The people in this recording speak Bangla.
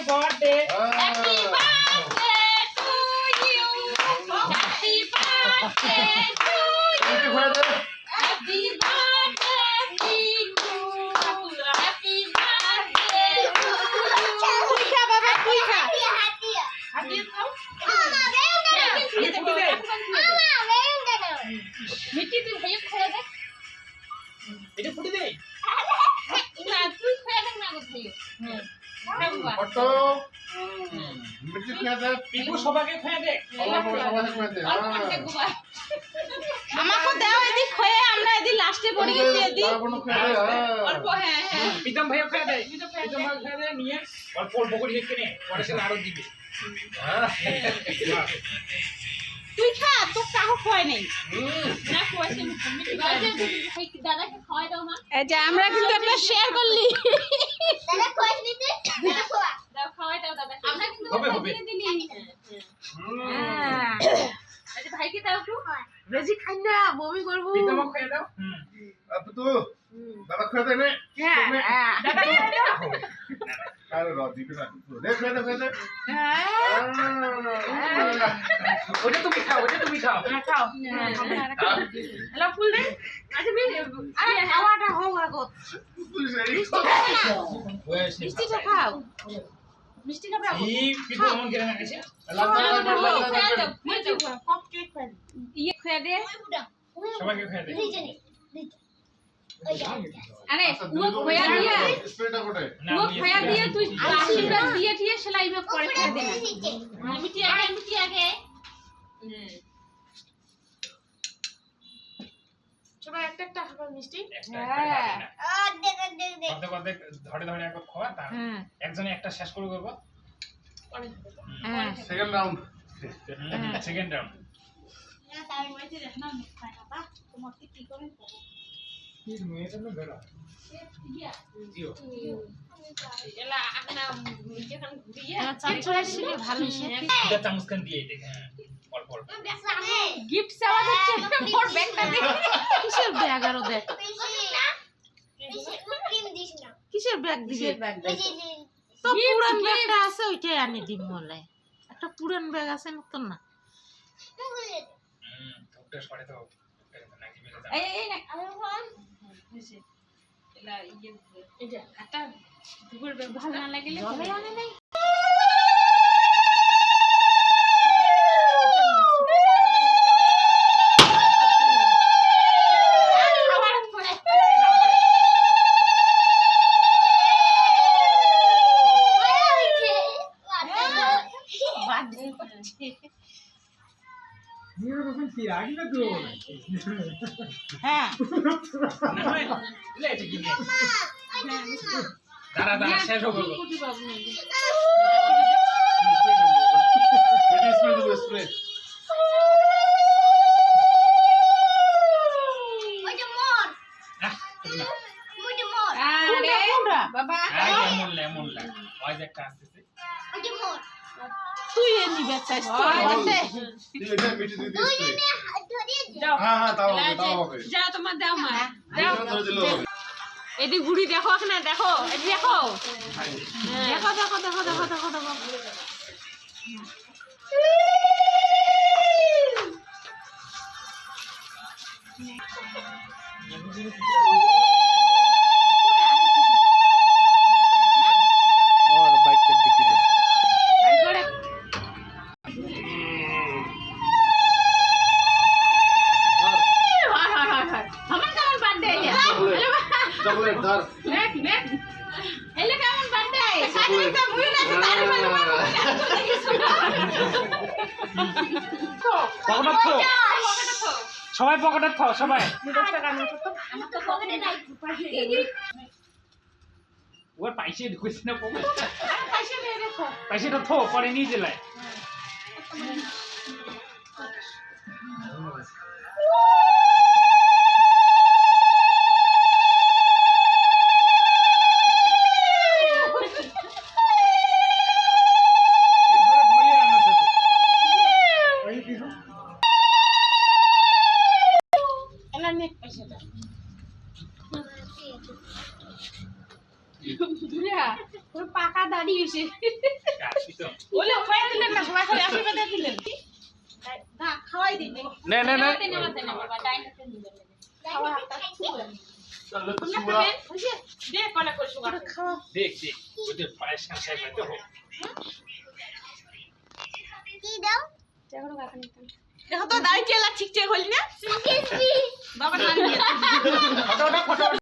birthday. Happy birthday to you. Happy birthday to you. Happy birthday to you. Happy birthday to you. তুই খা বাবা তুই খা Happy birthday. মিষ্টি তুই ভাইয়া খেয়ে দেখ এটা ফুটে দে। না তুই খেয়ে দেখ না গো ভাইয়া ফটো মিষ্টি খেয়ে দে পিকু সবাইকে খেয়ে দে। সবাই খেয়ে দে আমাকে দাও এদি খয়ে আমরা এদি লাস্টে পড়ে গেছি এদি তারপর খেয়ে দে অল্প হ্যাঁ হ্যাঁ প্রীতম ভাইয়া খেয়ে দে। প্রীতম ভাইয়া খেয়ে দে নিয়ে অল্প অল্প করে রেখে নে। পরে সে আরো দিবে। তুই খা তোর কাকু খয় নেই না কোয়াছে মিষ্টি ভাই দাদাকে খাওয়াই দাও মা এই যে আমরা কিন্তু একটা শেয়ার করলি দাও খাওয়াই দাও দাদাকে আমরা কিন্তু হবে, হবে। দিলি হ্যাঁ আচ্ছা ভাইকে দাও একটু বেশি খাই না বমি করব প্রীতম খেয়ে দাও। अब तो दादा खेते ने হ্যাঁ দাদা খেয়ে দাও। अरे रोटी के साथ देख खेते ওটা তুমি খাও, ওটা তুমি খাও। খাও হ্যালো ফুল দে আচ্ছা আরে খাওয়াটা হোক আগত মিষ্টিটা খাও মিষ্টি খাবে এই পিকু এমন করে না গেছে। ইয়ে খেয়ে দে সবাইকে খেয়ে দে। আরে ও খয়া দিয়া स्प्रेटा कोटे না, ও আমি খয়া এসে- দিয়ে তুই আশীর্বাদ দিয়ে দিয়ে সেলাই মে করে খেয়ে দে না মিষ্টি আগে সবাই একটা একটা খাবার মিষ্টি একটা হ্যাঁ। একটা অর্ধেক ধরে ধরে একবার খাওয়া তার হ্যাঁ একজনে একটা শেষ করে করবো। হ্যাঁ सेकंड राउंड সেকেন্ড রাউন্ড। চাঁচড়া ছিল ভালো দুটা চামচ খান দিয়ে দেখে অল্প অল্প। গিফট চাওয়া যাচ্ছে মোর ব্যাগটা দে কিসের ব্যাগ আরো দেখ কিসের ব্যাগ দিবে তো পুরান ব্যাগটা আছে ওইটাই আনি দিম বলে একটা পুরান ব্যাগ আছে নতুন না ওটা সরে তো নাকি মেরে দাও। এই এই একটা দুপুর ব্যাগ ভালো না লাগলে জলে আনে নাই হ্যাঁ না হয় লে এটা কি নে। দাঁড়া দাঁড়া শেষ হবে। स्प्रे दो स्प्रे আরে বাবা এমন লে এমন লে ওই যে একটা আসতেছে। তুই এ নিবে চাস তো ये दे मिट्टी दे स्प्रे हां हां ताओ होगे যাও তোমার দাও মা जाओ धरे दिलो এদি ঘুড়ি দেখো না দেখো এদি দেখো দেখো দেখো দেখো দেখো দেখো দেখো और बाइक के डिक्की दे ভাই করে আমার কেমন বার্থডে चॉकलेट धर দেখ দেখ এলে কেমন বার্থডে সাথে তো মুই না তার মানে পকেটে থো সবাই পকেটে থো সবাই। আমার তো পকেটে নাই ওর পয়সা ঢুকেছে না পকেটে। পয়সা নিয়ে দেখো পয়সাটা থো পরে নিয়ে যেলাই। একবারে বইয়ে আনছে তো। ওই দিছো এলা নে পয়সাটা দুরিয়া তোর পাকা দাড়ি হইছে কাশি তো ওলে খাওয়াই দিলেন না সবাই খালি আশীর্বাদ দিলেন না খাওয়াই দিন নে নে নে নেওয়াতে নেওয়াতে না বাবা ডাইনাতে নিবে খাওয়া হাতটা ছুঁয়ে চলো তো তোমরা শুরা খাবেন বুঝে দে কলা করে সুগার খাওয়া দেখ ওদের পায়েস খাই তো হোক দেখো তো দাই চেলা ঠিক চেক হলি না বাবা নাম দিয়ে ফটো